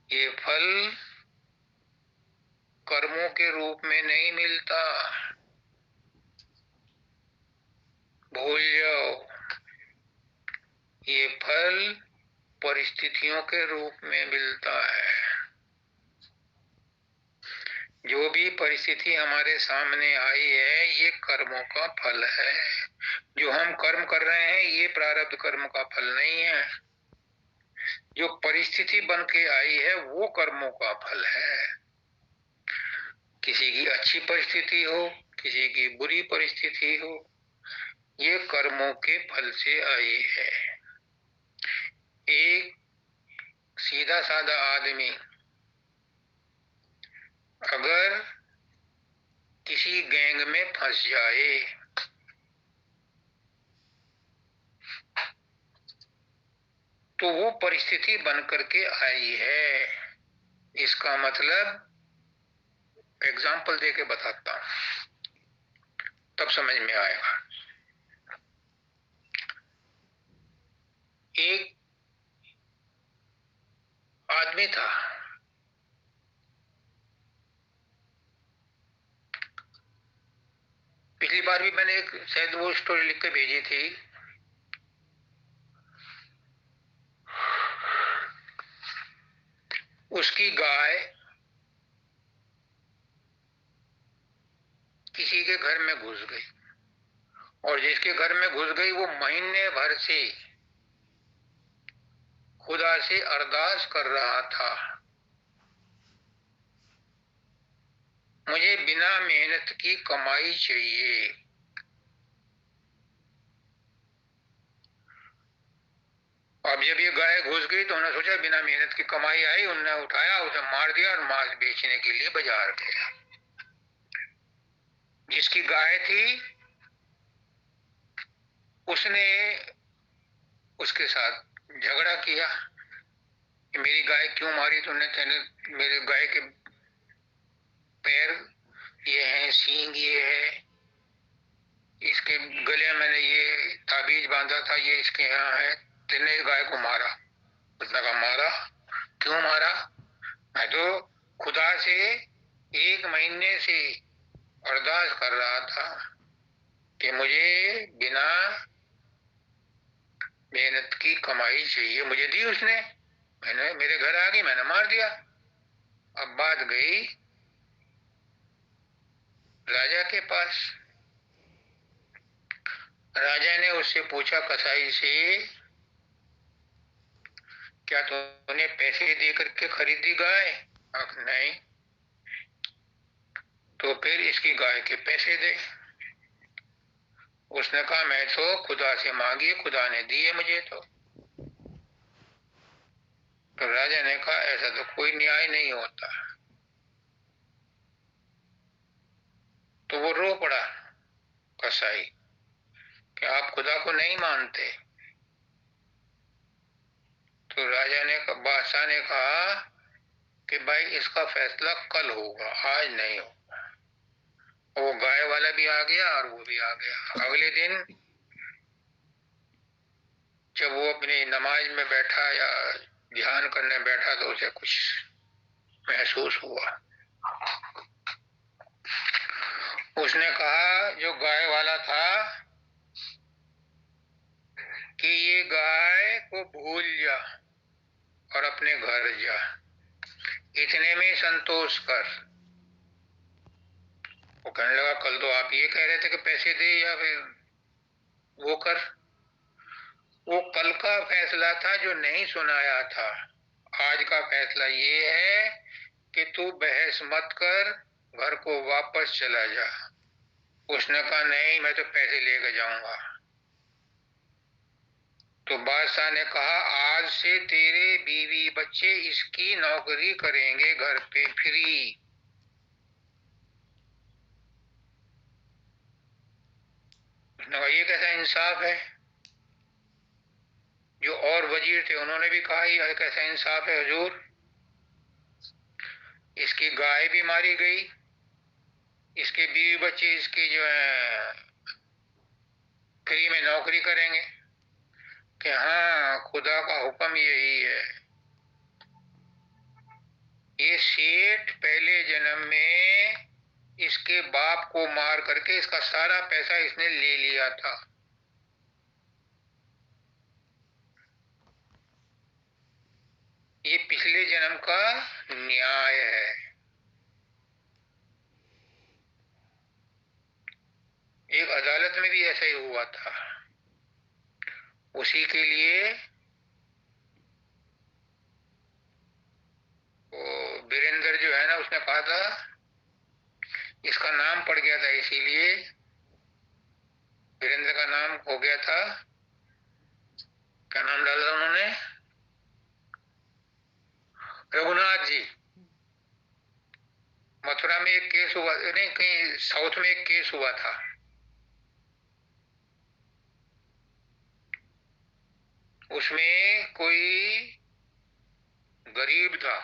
S1: ये फल कर्मों के रूप में नहीं मिलता, भूल जाओ। ये फल परिस्थितियों के रूप में मिलता है। जो भी परिस्थिति हमारे सामने आई है, ये कर्मों का फल है। जो हम कर्म कर रहे हैं, ये प्रारब्ध कर्म का फल नहीं है। जो परिस्थिति बन के आई है, वो कर्मों का फल है। किसी की अच्छी परिस्थिति हो, किसी की बुरी परिस्थिति हो, ये कर्मों के फल से आई है। एक सीधा साधा आदमी अगर किसी गैंग में फंस जाए, तो वो परिस्थिति बन करके आई है। इसका मतलब एग्जाम्पल दे के बताता हूं, तब समझ में आएगा। एक आदमी था, पिछली बार भी मैंने एक शायद वो स्टोरी लिख के भेजी थी। उसकी गाय किसी के घर में घुस गई, और जिसके घर में घुस गई वो महीने भर से खुदा से अरदास कर रहा था, मुझे बिना मेहनत की कमाई चाहिए। अब जब ये गाय घुस गई तो उन्होंने सोचा बिना मेहनत की कमाई आई, उन्होंने उठाया, उसे मार दिया और मांस बेचने के लिए बाजार गया। जिसकी गाय थी उसने उसके साथ झगड़ा किया कि मेरी गाय क्यों मारी तूने, तेने मेरे गाय के पैर ये हैं, सींग ये है, इसके गले में मैंने ये ताबीज बांधा था, ये इसके यहाँ है, तेने गाय को मारा। उसने कहा मारा? क्यों मारा? मैं तो खुदा से 1 महीने से अरदास कर रहा था कि मुझे बिना मेहनत की कमाई चाहिए, मुझे दी उसने, मैंने, मेरे घर आ गई, मैंने मार दिया। अब बात गई राजा के पास। राजा ने उससे पूछा, कसाई से, क्या तूने पैसे दे करके खरीदी गाय? नहीं। तो फिर इसकी गाय के पैसे दे। उसने कहा मैं तो खुदा से मांगी, खुदा ने दिए मुझे। तो राजा ने कहा ऐसा तो कोई न्याय नहीं होता। तो वो रो पड़ा कसाई कि आप खुदा को नहीं मानते। तो राजा ने, बादशाह ने कहा कि भाई इसका फैसला कल होगा, आज नहीं होगा। वो गाय वाला भी आ गया और वो भी आ गया। अगले दिन जब वो अपनी नमाज में बैठा या ध्यान करने बैठा तो उसे कुछ महसूस हुआ। उसने कहा जो गाय वाला था कि ये गाय को भूल जा और अपने घर जा, इतने में संतोष कर। वो कहने लगा कल तो आप ये कह रहे थे कि पैसे दे या फिर वो कर। वो कल का फैसला था जो नहीं सुनाया था। आज का फैसला ये है कि तू बहस मत कर, घर को वापस चला जा। उसने कहा नहीं, मैं तो पैसे लेकर जाऊंगा। तो बादशाह ने कहा आज से तेरे बीवी बच्चे इसकी नौकरी करेंगे घर पे फ्री। उसने कहा ये कैसा इंसाफ है? जो और वजीर थे उन्होंने भी कहा ये कैसा इंसाफ है हुजूर, इसकी गाय भी मारी गई, इसके बीवी बच्चे इसकी जो है फ्री में नौकरी करेंगे। कि हाँ, खुदा का हुक्म यही है। ये सेठ पहले जन्म में इसके बाप को मार करके इसका सारा पैसा इसने ले लिया था। ये पिछले जन्म का न्याय है। एक अदालत में भी ऐसा ही हुआ था। उसी के लिए वो वीरेंद्र जो है ना, उसने कहा था, इसका नाम पड़ गया था इसीलिए वीरेंद्र का नाम हो गया था। क्या नाम डाला था उन्होंने? रघुनाथ जी। मथुरा में एक केस हुआ, नहीं कहीं साउथ में एक केस हुआ था। उसमें कोई गरीब था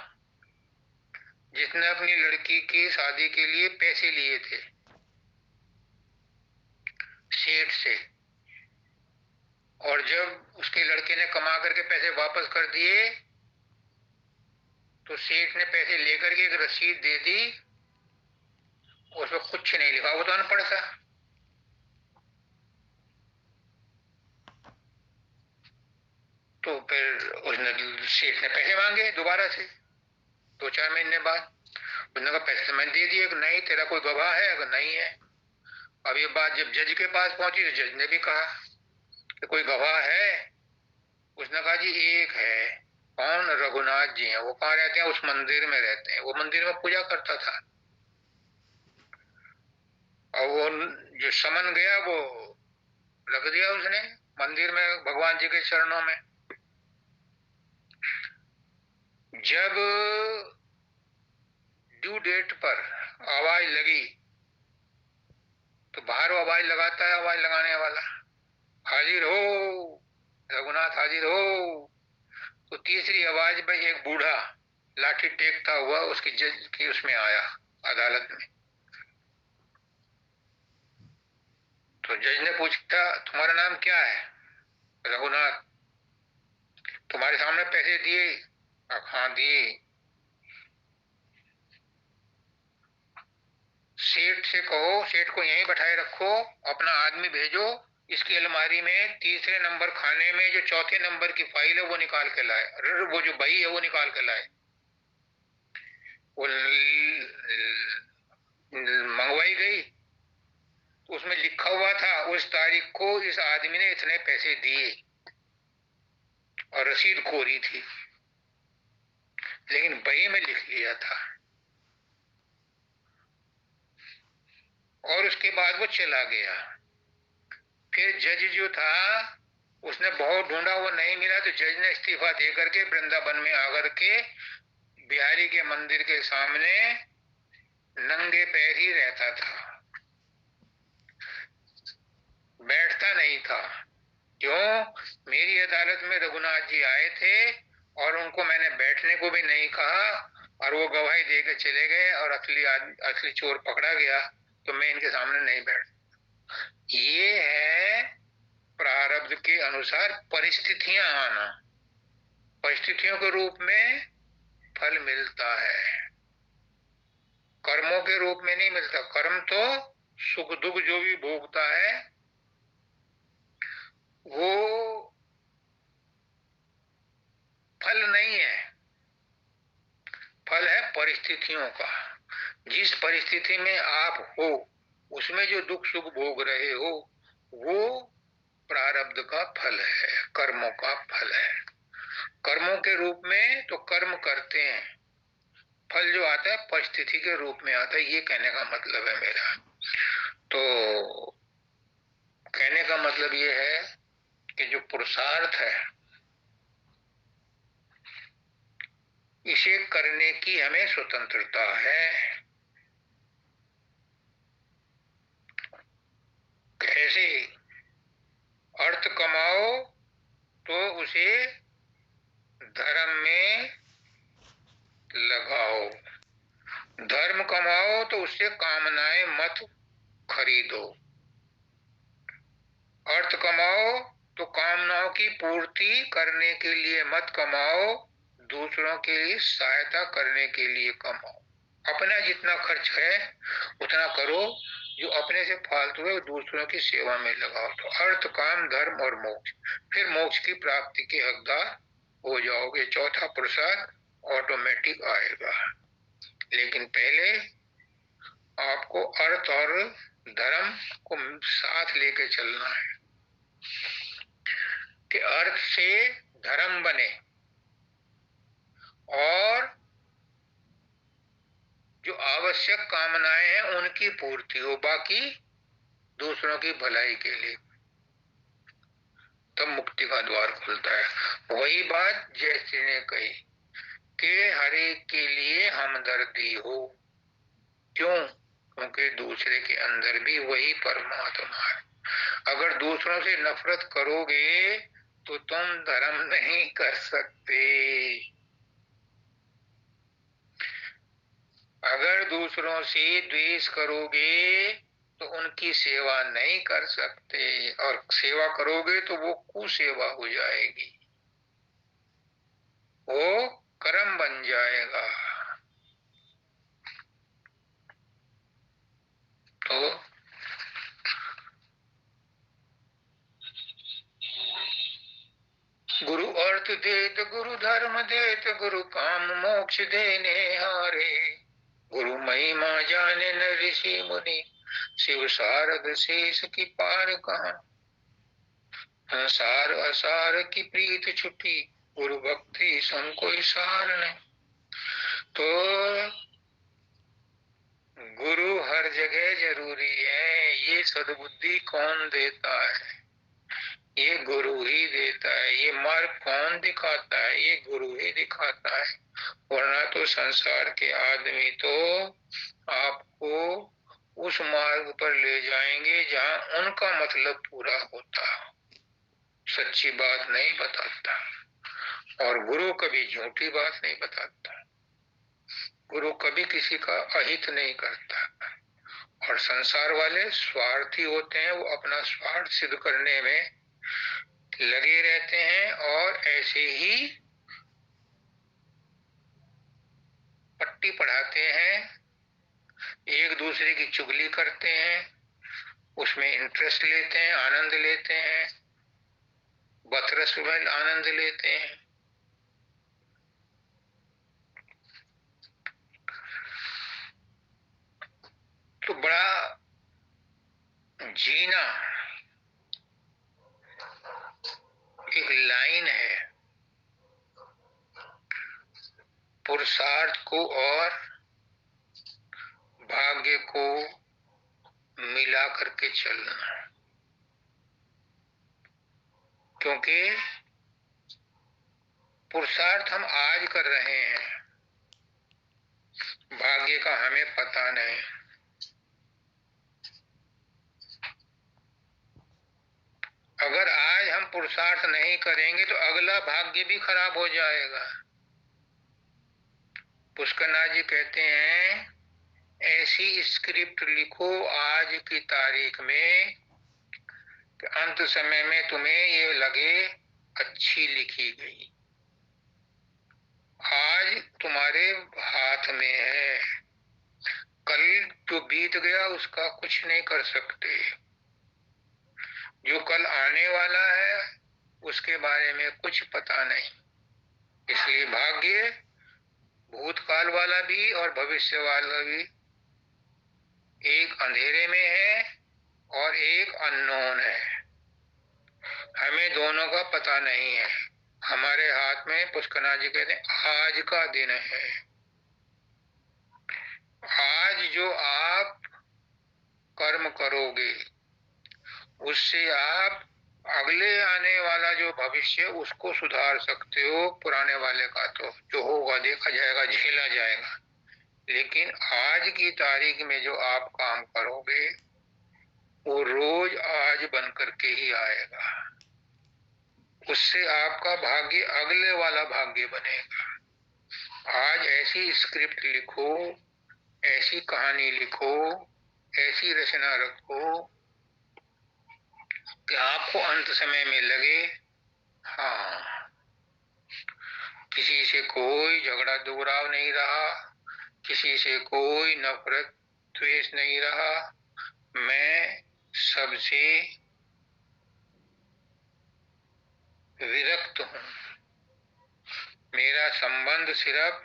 S1: जिसने अपनी लड़की की शादी के लिए पैसे लिए थे सेठ से, और जब उसके लड़के ने कमा करके पैसे वापस कर दिए तो सेठ ने पैसे लेकर के एक रसीद दे दी, उसमें कुछ नहीं लिखा, वो तो अनपढ़ था। तो फिर उसने, सेठ ने पैसे मांगे दोबारा से 2-4 महीने बाद। उसने कहा पैसे तो मैंने दे दिए। नहीं, तेरा कोई गवाह है? अगर नहीं है। अब ये बात जब जज के पास पहुंची तो जज ने भी कहा कि कोई गवाह है? उसने कहा जी एक है। कौन? रघुनाथ जी हैं। वो कहाँ रहते हैं? उस मंदिर में रहते हैं। वो मंदिर में पूजा करता था। और वो जो समन गया वो रख दिया उसने मंदिर में भगवान जी के चरणों में। जब ड्यू डेट पर आवाज लगी तो बाहर आवाज लगाता है, आवाज लगाने वाला, हाजिर हो रघुनाथ, हाजिर हो। तो तीसरी आवाज में एक बूढ़ा लाठी टेकता हुआ उसकी जज की उसमें आया। अदालत में। तो जज ने पूछा तुम्हारा नाम क्या है? रघुनाथ। तुम्हारे सामने पैसे दिए? हाँ दिए। सेठ से कहो सेठ को यहीं बैठाए रखो, अपना आदमी भेजो, इसकी अलमारी में तीसरे नंबर खाने में जो चौथे नंबर की फाइल है वो निकाल के लाए, वो जो बही है वो निकाल के लाए। वो मंगवाई गई तो उसमें लिखा हुआ था उस तारीख को इस आदमी ने इतने पैसे दिए और रसीद कोरी थी, लेकिन बही में लिख लिया था। और उसके बाद वो चला गया। फिर जज जो था उसने बहुत ढूंढा, वो नहीं मिला, तो जज ने इस्तीफा दे करके वृंदावन में आकर के बिहारी के मंदिर के सामने नंगे पैर ही रहता था, बैठता नहीं था। क्यों? मेरी अदालत में रघुनाथ जी आए थे और उनको मैंने बैठने को भी नहीं कहा और वो गवाही दे के चले गए और असली चोर पकड़ा गया, तो मैं इनके सामने नहीं बैठ। ये है प्रारब्ध के अनुसार परिस्थितियां आना। परिस्थितियों के रूप में फल मिलता है, कर्मों के रूप में नहीं मिलता। कर्म तो सुख दुख जो भी भोगता है वो फल नहीं है, फल है परिस्थितियों का। जिस परिस्थिति में आप हो उसमें जो दुख सुख भोग रहे हो वो प्रारब्ध का फल है, कर्मों का फल है। कर्मों के रूप में तो कर्म करते हैं, फल जो आता है परिस्थिति के रूप में आता है, ये कहने का मतलब है मेरा। तो कहने का मतलब ये है कि जो पुरुषार्थ है इसे करने की हमें स्वतंत्रता है। कैसे? अर्थ कमाओ तो उसे धर्म में लगाओ, धर्म कमाओ तो उससे कामनाएं मत खरीदो। अर्थ कमाओ तो कामनाओं की पूर्ति करने के लिए मत कमाओ, दूसरों की सहायता करने के लिए कमाओ। अपना जितना खर्च है उतना करो, जो अपने से फालतू है दूसरों की सेवा में लगाओ। तो अर्थ काम धर्म और मोक्ष, फिर मोक्ष की प्राप्ति के हकदार हो जाओगे। चौथा पुरुषार्थ ऑटोमेटिक आएगा। लेकिन पहले आपको अर्थ और धर्म को साथ लेके चलना है कि अर्थ से धर्म बने और जो आवश्यक कामनाएं हैं उनकी पूर्ति हो, बाकी दूसरों की भलाई के लिए, तब मुक्ति का द्वार खुलता है। वही बात जैसे ने कही कि हर एक के लिए हमदर्दी हो। क्यों? क्योंकि दूसरे के अंदर भी वही परमात्मा है। अगर दूसरों से नफरत करोगे तो तुम धर्म नहीं कर सकते। अगर दूसरों से द्वेष करोगे तो उनकी सेवा नहीं कर सकते, और सेवा करोगे तो वो कुसेवा हो जाएगी, वो कर्म बन जाएगा। तो गुरु अर्थ देत गुरु धर्म देत गुरु काम मोक्ष देने हारे, गुरु महिमा जाने न ऋषि मुनि, शिव शारद शेष की पार कहाँ। सार असार की प्रीत छुटी, गुरु भक्ति सम कोई सार नहीं। तो गुरु हर जगह जरूरी है। ये सद्बुद्धि कौन देता है? ये गुरु ही देता है। ये मार्ग कौन दिखाता है? ये गुरु ही दिखाता है। वरना तो संसार के आदमी तो आपको उस मार्ग पर ले जाएंगे जहां उनका मतलब पूरा होता, सच्ची बात नहीं बताता। और गुरु कभी झूठी बात नहीं बताता। गुरु कभी किसी का अहित नहीं करता। और संसार वाले स्वार्थी होते हैं, वो अपना स्वार्थ सिद्ध करने में लगे रहते हैं और ऐसे ही पट्टी पढ़ाते हैं, एक दूसरे की चुगली करते हैं, उसमें इंटरेस्ट लेते हैं, आनंद लेते हैं, बतरस में आनंद लेते हैं। तो बड़ा जीना एक लाइन है पुरुषार्थ को और भाग्य को मिला करके चलना। क्योंकि पुरुषार्थ हम आज कर रहे हैं, भाग्य का हमें पता नहीं। अगर आज हम पुरुषार्थ नहीं करेंगे तो अगला भाग्य भी खराब हो जाएगा। पुष्करनाथ जी कहते हैं, ऐसी स्क्रिप्ट लिखो आज की तारीख में कि अंत समय में तुम्हें ये लगे अच्छी लिखी गई। आज तुम्हारे हाथ में है, कल जो बीत गया उसका कुछ नहीं कर सकते। जो कल आने वाला है उसके बारे में कुछ पता नहीं। इसलिए भाग्य भूतकाल वाला भी और भविष्य वाला भी एक अंधेरे में है और एक अननोन है। हमें दोनों का पता नहीं है। हमारे हाथ में पुष्करनाथ जी कहते हैं आज का दिन है। आज जो आप कर्म करोगे उससे आप अगले आने वाला जो भविष्य उसको सुधार सकते हो। पुराने वाले का तो जो होगा देखा जाएगा, झेला जाएगा। लेकिन आज की तारीख में जो आप काम करोगे वो रोज आज बन करके ही आएगा। उससे आपका भाग्य अगले वाला भाग्य बनेगा। आज ऐसी स्क्रिप्ट लिखो, ऐसी कहानी लिखो, ऐसी रचना रखो कि आपको अंत समय में लगे हाँ, किसी से कोई झगड़ा दुगराव नहीं रहा, किसी से कोई नफरत द्वेष नहीं रहा, मैं सबसे विरक्त हूँ। मेरा संबंध सिर्फ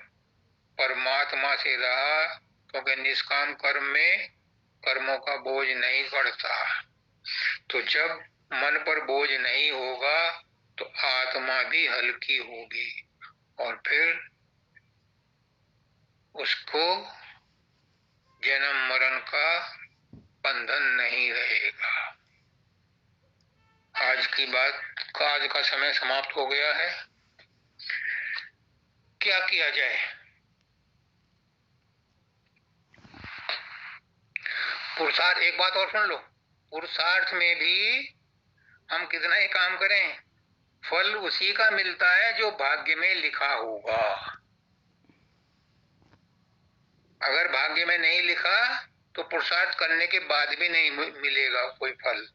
S1: परमात्मा से रहा, क्योंकि निष्काम कर्म में कर्मों का बोझ नहीं पड़ता। तो जब मन पर बोझ नहीं होगा तो आत्मा भी हल्की होगी और फिर उसको जन्म मरण का बंधन नहीं रहेगा। आज की बात का आज का समय समाप्त हो गया है। क्या किया जाए? पुरुषार्थ, एक बात और सुन लो, पुरुषार्थ में भी हम कितना ही काम करें फल उसी का मिलता है जो भाग्य में लिखा होगा। अगर भाग्य में नहीं लिखा तो पुरुषार्थ करने के बाद भी नहीं मिलेगा कोई फल।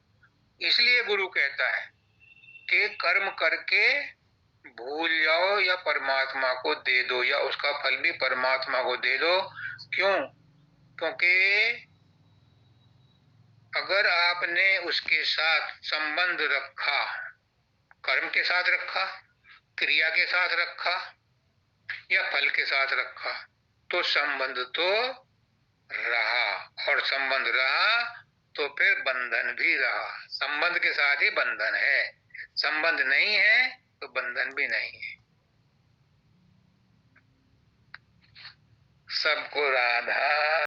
S1: इसलिए गुरु कहता है कि कर्म करके भूल जाओ या परमात्मा को दे दो, या उसका फल भी परमात्मा को दे दो। क्यों? क्योंकि अगर आपने उसके साथ संबंध रखा, कर्म के साथ रखा, क्रिया के साथ रखा या फल के साथ रखा, तो संबंध तो रहा, और संबंध रहा तो फिर बंधन भी रहा। संबंध के साथ ही बंधन है, संबंध नहीं है तो बंधन भी नहीं है। सबको राधा